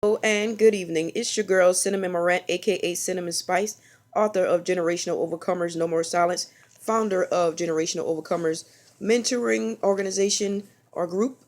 Hello and good evening. It's your girl Cinnamon Morant, aka Cinnamon Spice, author of Generational Overcomers No More Silence, founder of Generational Overcomers mentoring organization or group.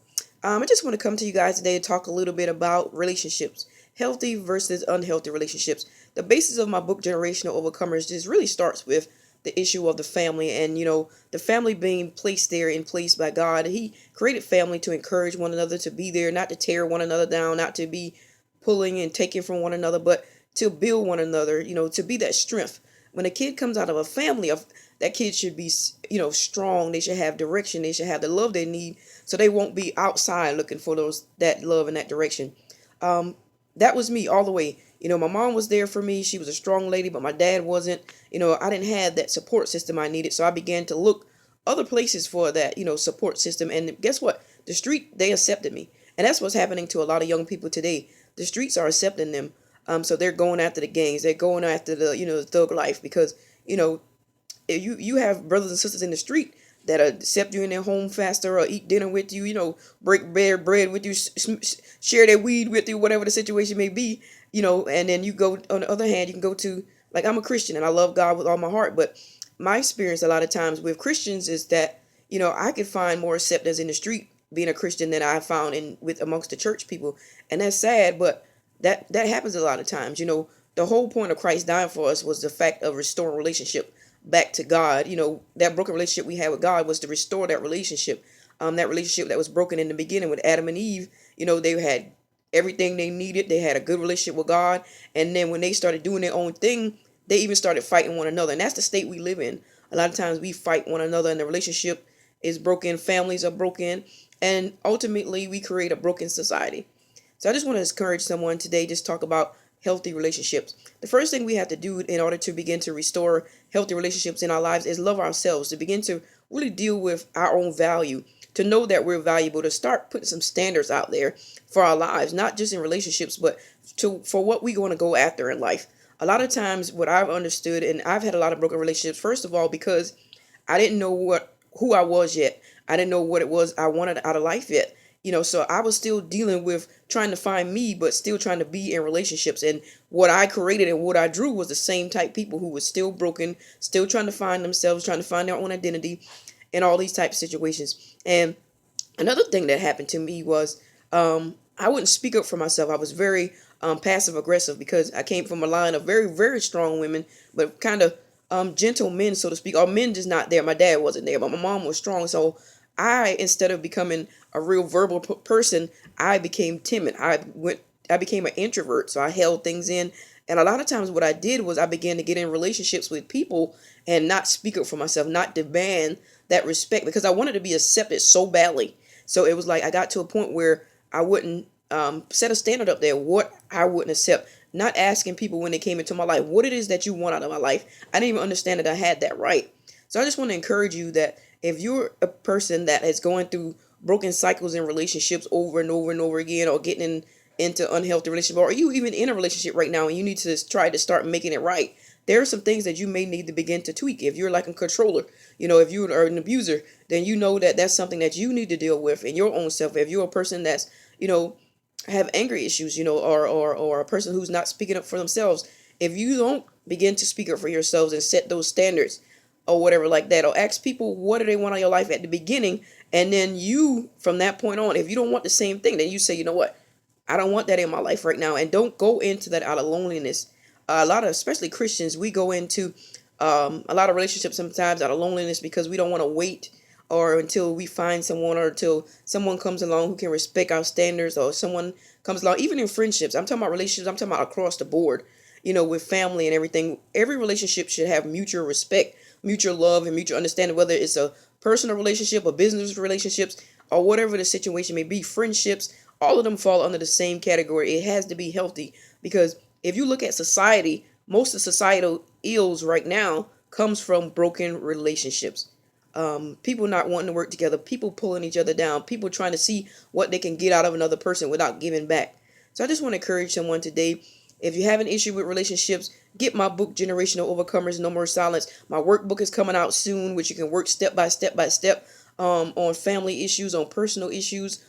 I just want to come to you guys today to talk a little bit about relationships, healthy versus unhealthy relationships. The basis of my book, Generational Overcomers, just really starts with the issue of the family and the family being placed there in place by God. He created family to encourage one another, to be there, not to tear one another down, not to be pulling and taking from one another, but to build one another, to be that strength. When a kid comes out of a family of that kid should be, strong. They should have direction. They should have the love they need, so they won't be outside looking for that love and that direction. Um, that was me all the way. My mom was there for me. She was a strong lady, but my dad wasn't. I didn't have that support system I needed, so I began to look other places for that, support system. And guess what? The street, they accepted me. And that's what's happening to a lot of young people today. The streets are accepting them. So they're going after the gangs. They're going after the thug life because, you know, you have brothers and sisters in the street that accept you in their home faster or eat dinner with you, break bread with you, share their weed with you, whatever the situation may be, and then you go, on the other hand, you can go to, like, I'm a Christian and I love God with all my heart, but my experience a lot of times with Christians is that, I could find more acceptance in the street being a Christian than I found in with amongst the church people. And that's sad, but that happens a lot of times. The whole point of Christ dying for us was the fact of restoring relationship back to God. That broken relationship we had with God was to restore that relationship. That relationship that was broken in the beginning with Adam and Eve. They had everything they needed. They had a good relationship with God. And then when they started doing their own thing, they even started fighting one another. And that's the state we live in. A lot of times we fight one another and the relationship is broken. Families are broken. And ultimately we create a broken society. So I just want to encourage someone today, just talk about healthy relationships. The first thing we have to do in order to begin to restore healthy relationships in our lives is love ourselves, to begin to really deal with our own value, to know that we're valuable, to start putting some standards out there for our lives, not just in relationships, but for what we want to go after in life. A lot of times what I've understood, and I've had a lot of broken relationships, first of all, because I didn't know who I was yet. I didn't know what it was I wanted out of life yet. So I was still dealing with trying to find me, but still trying to be in relationships. And what I created and what I drew was the same type people who were still broken, still trying to find themselves, trying to find their own identity in all these types of situations. And another thing that happened to me was I wouldn't speak up for myself. I was very passive aggressive because I came from a line of very, very strong women, but kind of gentle men, so to speak. Or men just not there. My dad wasn't there, but my mom was strong. So instead of becoming a real verbal person, I became timid. I became an introvert. So I held things in. And a lot of times what I did was I began to get in relationships with people and not speak up for myself, not demand that respect because I wanted to be accepted so badly. So it was like I got to a point where I wouldn't set a standard up there, what I wouldn't accept. Not asking people when they came into my life what it is that you want out of my life. I didn't even understand that I had that right. So I just want to encourage you that if you're a person that is going through broken cycles in relationships over and over and over again, or getting into unhealthy relationship, or are you even in a relationship right now and you need to try to start making it right, there are some things that you may need to begin to tweak. If you're like a controller, if you are an abuser, then you know that that's something that you need to deal with in your own self. If you're a person that's, have anger issues, or a person who's not speaking up for themselves, if you don't begin to speak up for yourselves and set those standards or whatever like that, or ask people what do they want out of your life at the beginning, and then you, from that point on, if you don't want the same thing, then you say, you know what, I don't want that in my life right now, and don't go into that out of loneliness. A lot of, especially Christians, we go into a lot of relationships sometimes out of loneliness because we don't want to wait or until we find someone, or until someone comes along who can respect our standards, or someone comes along, even in friendships. I'm talking about relationships, I'm talking about across the board, with family and everything. Every relationship should have mutual respect, mutual love, and mutual understanding, whether it's a personal relationship or business relationships or whatever the situation may be. Friendships, all of them fall under the same category. It has to be healthy because if you look at society, most of societal ills right now comes from broken relationships. People not wanting to work together, people pulling each other down, people trying to see what they can get out of another person without giving back. So I just want to encourage someone today. If you have an issue with relationships, get my book, Generational Overcomers No More Silence. My workbook is coming out soon, which you can work step by step on family issues, on personal issues,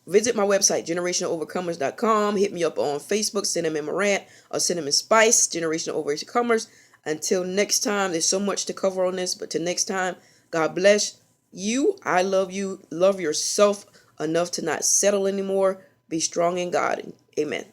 Visit my website, generationalovercomers.com. Hit me up on Facebook, Cinnamon Morant, or Cinnamon Spice, Generational Overcomers. Until next time, there's so much to cover on this, but till next time, God bless you. I love you. Love yourself enough to not settle anymore. Be strong in God. Amen.